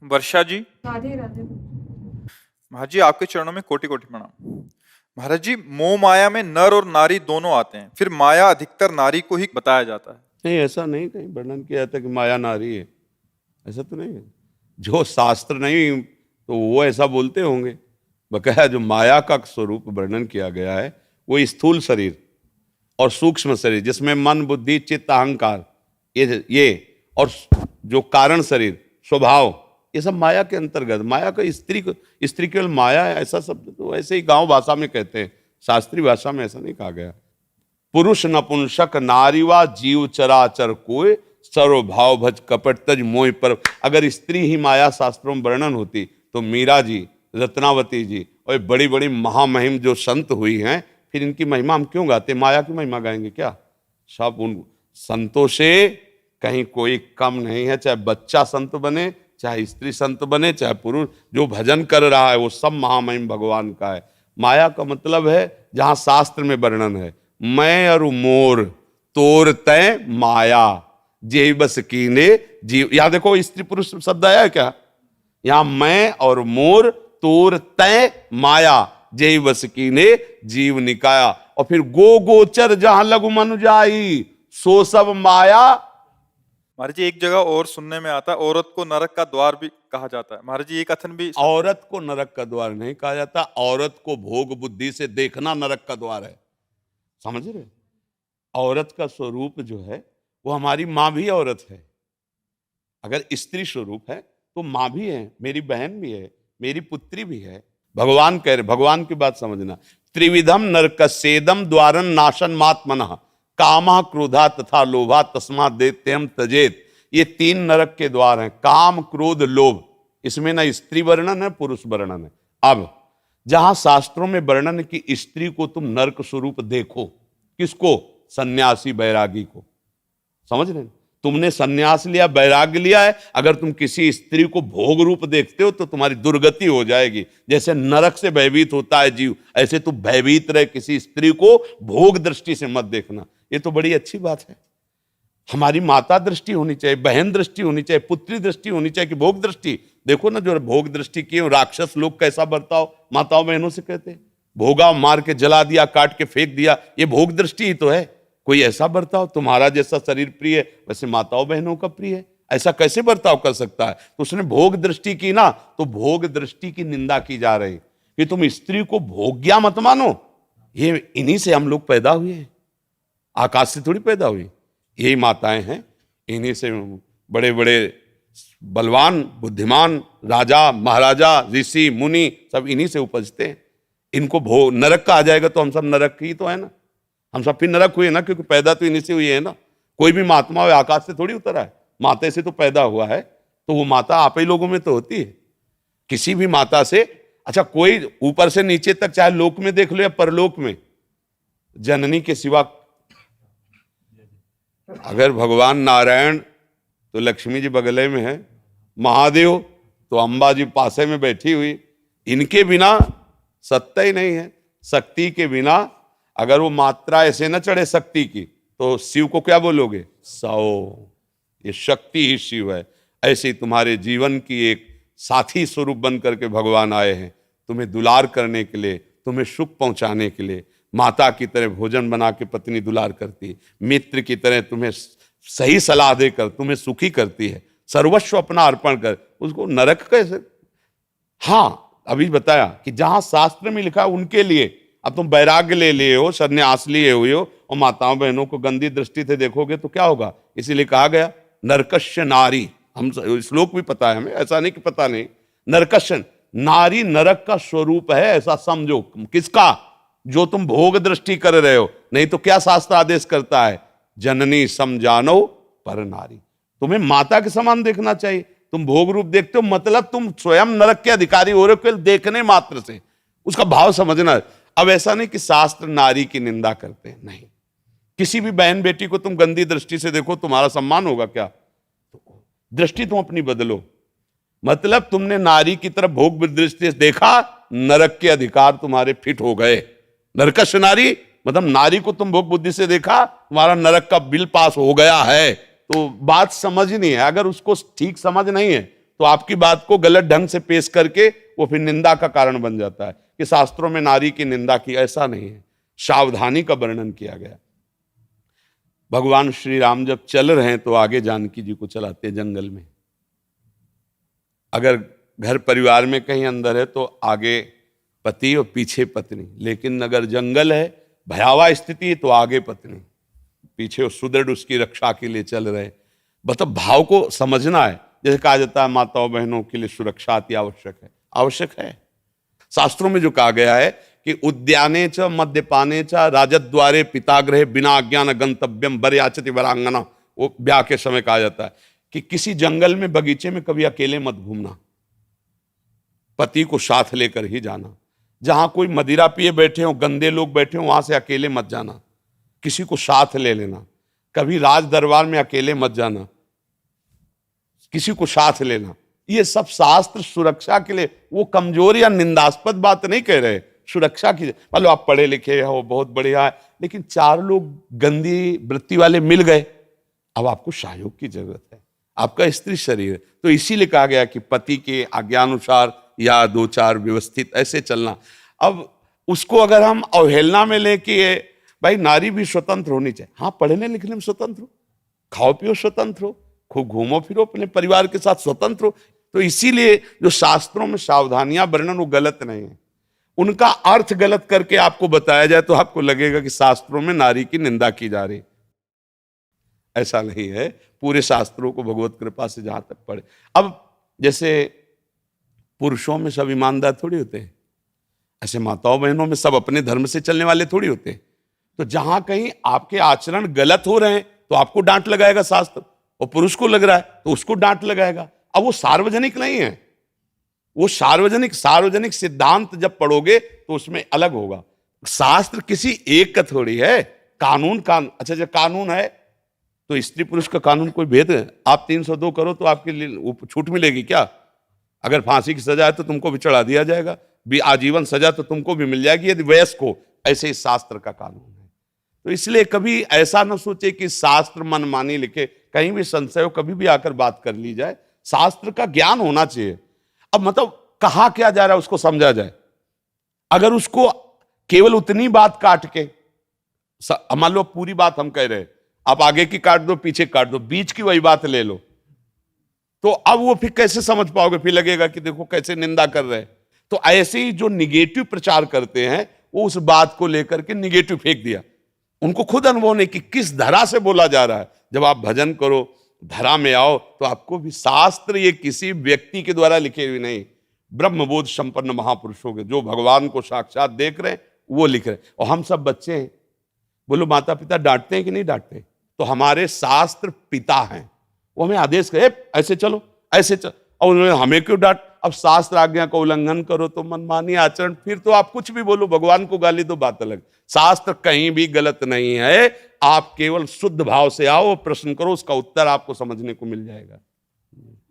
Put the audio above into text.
वर्षा जी। राधे राधे। महाराज जी आपके चरणों में कोटि कोटि प्रणाम। महाराज जी, मोह माया में नर और नारी दोनों आते हैं, फिर माया अधिकतर नारी को ही बताया जाता है। नहीं, ऐसा नहीं कहीं वर्णन किया जाता कि माया नारी है, ऐसा तो नहीं है। जो शास्त्र नहीं तो वो ऐसा बोलते होंगे। बकाया जो माया का स्वरूप वर्णन किया गया है वो स्थूल शरीर और सूक्ष्म शरीर, जिसमें मन बुद्धि चित्त अहंकार ये और जो कारण शरीर स्वभाव, ये सब माया के अंतर्गत। माया का स्त्री केवल माया है ऐसा शब्द तो ऐसे ही गांव भाषा में कहते हैं, शास्त्रीय भाषा में ऐसा नहीं कहा गया। पुरुष नपुंसक नारी वा जीव चराचर कोय सर्वभाव भज कपट तज मोह पर। अगर स्त्री ही माया शास्त्रों में वर्णन होती तो मीरा जी, रत्नावती जी और बड़ी बड़ी महामहिम जो संत हुई हैं, फिर इनकी महिमा हम क्यों गाते? माया की महिमा गाएंगे क्या? सब उन संतों से कहीं कोई कम नहीं है। चाहे बच्चा संत बने, चाहे स्त्री संत बने, चाहे पुरुष, जो भजन कर रहा है वो सब महामहिम भगवान का है। माया का मतलब है जहां शास्त्र में वर्णन है, मैं और मोर तोर तय माया जे बस कीने जीव। यहां देखो स्त्री पुरुष शब्द आया है क्या? यहां मैं और मोर तोर तय माया जे बस कीने जीव निकाया। और फिर गो गोचर जहां लघु मनु जाई सो सब माया। महाराज जी, एक जगह और सुनने में आता है औरत को नरक का द्वार भी कहा जाता है। महाराज जी, ये कथन भी औरत को नरक का द्वार नहीं कहा जाता, औरत को भोग बुद्धि से देखना नरक का द्वार है। समझ रहे? औरत का स्वरूप जो है वो हमारी माँ भी औरत है। अगर स्त्री स्वरूप है तो माँ भी है, मेरी बहन भी है, मेरी पुत्री भी है। भगवान कह रहे, भगवान की बात समझना। त्रिविधम नरकस्येदम द्वारन नाशन मात्मनः कामा क्रोधा तथा लोभा तस्मात् दैत्यम तजेत। ये तीन नरक के द्वार हैं, काम क्रोध लोभ। इसमें ना स्त्री वर्णन है पुरुष वर्णन है। अब जहां शास्त्रों में वर्णन की स्त्री को तुम नरक स्वरूप देखो, किसको? सन्यासी बैरागी को। समझ रहे? तुमने सन्यास लिया, वैराग्य लिया है, अगर तुम किसी स्त्री को भोग रूप देखते हो तो तुम्हारी दुर्गति हो जाएगी। जैसे नरक से भयभीत होता है जीव, ऐसे तुम भयभीत रहे, किसी स्त्री को भोग दृष्टि से मत देखना। ये तो बड़ी अच्छी बात है। हमारी माता दृष्टि होनी चाहिए, बहन दृष्टि होनी चाहिए, पुत्री दृष्टि होनी चाहिए कि भोग दृष्टि। देखो ना जो भोग दृष्टि किए राक्षस लोग कैसा बर्ताव माताओं बहनों से करते, भोगा मार के जला दिया, काट के फेंक दिया, ये भोग दृष्टि ही तो है। कोई ऐसा बर्ताव, तुम्हारा जैसा शरीर प्रिय है वैसे माताओं बहनों का प्रिय है, ऐसा कैसे बर्ताव कर सकता है? तो उसने भोग दृष्टि की ना, तो भोग दृष्टि की निंदा की जा रही कि तुम स्त्री को भोग्या मत मानो। ये इन्हीं से हम लोग पैदा हुए हैं, आकाश से थोड़ी पैदा हुई। यही माताएं हैं, इन्हीं से बड़े बड़े बलवान बुद्धिमान राजा महाराजा ऋषि मुनि सब इन्हीं से उपजते हैं। इनको भोग नरक का आ जाएगा तो हम सब नरक ही तो है ना, हम सब फिर नरक हुए ना, क्योंकि पैदा तो इन्हीं से हुई है ना। कोई भी महात्मा हो आकाश से थोड़ी उतरा है, माता से तो पैदा हुआ है, तो वो माता आप ही लोगों में तो होती है। किसी भी माता से, अच्छा कोई ऊपर से नीचे तक, चाहे लोक में देख लो या परलोक में, जननी के सिवा अगर भगवान नारायण तो लक्ष्मी जी बगले में है, महादेव तो अंबा जी पासे में बैठी हुई, इनके बिना सत्ता ही नहीं है। शक्ति के बिना अगर वो मात्रा ऐसे न चढ़े शक्ति की तो शिव को क्या बोलोगे? सौ। ये शक्ति ही शिव है। ऐसे ही तुम्हारे जीवन की एक साथी स्वरूप बन करके भगवान आए हैं, तुम्हें दुलार करने के लिए, तुम्हें सुख पहुंचाने के लिए। माता की तरह भोजन बना के पत्नी दुलार करती है, मित्र की तरह तुम्हें सही सलाह देकर तुम्हें सुखी करती है, सर्वस्व अपना अर्पण कर। उसको नरक कैसे? हाँ, अभी बताया कि जहां शास्त्र में लिखा उनके लिए। अब तुम वैराग्य ले लिए हो, सन्यास लिए हुए हो और माताओं बहनों को गंदी दृष्टि से देखोगे तो क्या होगा? इसीलिए कहा गया नरकस्य नारी। हम श्लोक भी पता है हमें, ऐसा नहीं कि पता नहीं। नरकस्य नारी नरक का स्वरूप है, ऐसा समझो। किसका? जो तुम भोग दृष्टि कर रहे हो। नहीं तो क्या शास्त्र आदेश करता है? जननी समझानो पर नारी। तुम्हें माता के समान देखना चाहिए। तुम भोग रूप देखते हो मतलब तुम स्वयं नरक के अधिकारी हो रहे हो, केवल देखने मात्र से। उसका भाव समझना। अब ऐसा नहीं कि शास्त्र नारी की निंदा करते हैं, नहीं। किसी भी बहन बेटी को तुम गंदी दृष्टि से देखो, तुम्हारा सम्मान होगा क्या? तो दृष्टि तुम अपनी बदलो। मतलब तुमने नारी की तरफ भोग दृष्टि से देखा, नरक के अधिकार तुम्हारे फिट हो गए। नरकश नारी मतलब नारी को तुम भोग बुद्धि से देखा, तुम्हारा नरक का बिल पास हो गया है। तो बात समझ नहीं है। अगर उसको ठीक समझ नहीं है तो आपकी बात को गलत ढंग से पेश करके वो फिर निंदा का कारण बन जाता है कि शास्त्रों में नारी की निंदा की। ऐसा नहीं है, सावधानी का वर्णन किया गया। भगवान श्री राम जब चल रहे हैं तो आगे जानकी जी को चलाते हैं जंगल में। अगर घर परिवार में कहीं अंदर है तो आगे पति और पीछे पत्नी, लेकिन अगर जंगल है, भयावह स्थिति है, तो आगे पत्नी, पीछे सुदृढ़ उसकी रक्षा के लिए चल रहे। मतलब भाव को समझना है। जैसे कहा जाता है माताओं बहनों के लिए सुरक्षा अति आवश्यक है, आवश्यक है। शास्त्रों में जो कहा गया है कि उद्याने च मद्यपाने च राजद्वारे पितागृहे बिना अज्ञान गंतव्यम वर याचति वरांगना, वो ब्याह के समय कहा जाता है कि किसी जंगल में बगीचे में कभी अकेले मत घूमना, पति को साथ लेकर ही जाना। जहां कोई मदिरा पिए बैठे हो, गंदे लोग बैठे हो, वहां से अकेले मत जाना, किसी को साथ ले लेना। कभी राज दरबार में अकेले मत जाना, किसी को साथ लेना। ये सब शास्त्र सुरक्षा के लिए, वो कमजोर या निंदास्पद बात नहीं कह रहे, सुरक्षा की। मतलब आप पढ़े लिखे हो, बहुत बढ़िया है, लेकिन 4 लोग गंदी वृत्ति वाले मिल गए, अब आपको सहयोग की जरूरत है, आपका स्त्री शरीर है। तो इसीलिए कहा गया कि पति के आज्ञानुसार या 2-4 व्यवस्थित ऐसे चलना। अब उसको अगर हम अवहेलना में लें कि भाई नारी भी स्वतंत्र होनी चाहिए, हाँ पढ़ने लिखने में स्वतंत्र हो, खाओ पियो स्वतंत्र हो, खूब घूमो फिरो अपने परिवार के साथ स्वतंत्र हो। तो इसीलिए जो शास्त्रों में सावधानियां वर्णन वो गलत नहीं है, उनका अर्थ गलत करके आपको बताया जाए तो आपको लगेगा कि शास्त्रों में नारी की निंदा की जा रही। ऐसा नहीं है, पूरे शास्त्रों को भगवत कृपा से जहां तक पढ़े। अब जैसे पुरुषों में सब ईमानदार थोड़ी होते हैं, ऐसे माताओं बहनों में सब अपने धर्म से चलने वाले थोड़ी होते हैं। तो जहां कहीं आपके आचरण गलत हो रहे हैं तो आपको डांट लगाएगा शास्त्र, और पुरुष को लग रहा है तो उसको डांट लगाएगा। अब वो सार्वजनिक नहीं है, वो सार्वजनिक सिद्धांत जब पढ़ोगे तो उसमें अलग होगा। शास्त्र किसी एक का थोड़ी है, कानून अच्छा जब कानून है तो स्त्री पुरुष का कानून कोई भेद है? आप 302 करो तो आपके लिए छूट मिलेगी क्या? अगर फांसी की सजा है तो तुमको भी चढ़ा दिया जाएगा, आजीवन सजा तो तुमको भी मिल जाएगी यदि वयस्क हो। ऐसे ही शास्त्र का कानून है। तो इसलिए कभी ऐसा न सोचे कि शास्त्र मनमानी लिखे, कहीं भी संशय हो कभी भी आकर बात कर ली जाए। शास्त्र का ज्ञान होना चाहिए। अब मतलब कहा क्या जा रहा है उसको समझा जाए। अगर उसको केवल उतनी बात काट के, मान लो पूरी बात हम कह रहे, आप आगे की काट दो पीछे काट दो, बीच की वही बात ले लो, तो अब वो फिर कैसे समझ पाओगे? फिर लगेगा कि देखो कैसे निंदा कर रहे हैं। तो ऐसे ही जो निगेटिव प्रचार करते हैं वो उस बात को लेकर के निगेटिव फेंक दिया। उनको खुद अनुभव नहीं कि किस धरा से बोला जा रहा है। जब आप भजन करो, धरा में आओ, तो आपको भी शास्त्र ये किसी व्यक्ति के द्वारा लिखे हुए नहीं, ब्रह्मबोध संपन्न महापुरुषों के, जो भगवान को साक्षात देख रहे हैं वो लिख रहे हैं। और हम सब बच्चे हैं। बोलो माता पिता डांटते हैं कि नहीं डांटते? तो हमारे शास्त्र पिता हैं, वो हमें आदेश करे ऐसे चलो ऐसे चलो, और उन्होंने हमें क्यों डांट? अब शास्त्र आज्ञा का उल्लंघन करो तो मनमानी आचरण, फिर तो आप कुछ भी बोलो, भगवान को गाली दो, बात अलग। शास्त्र कहीं भी गलत नहीं है। आप केवल शुद्ध भाव से आओ, प्रश्न करो, उसका उत्तर आपको समझने को मिल जाएगा।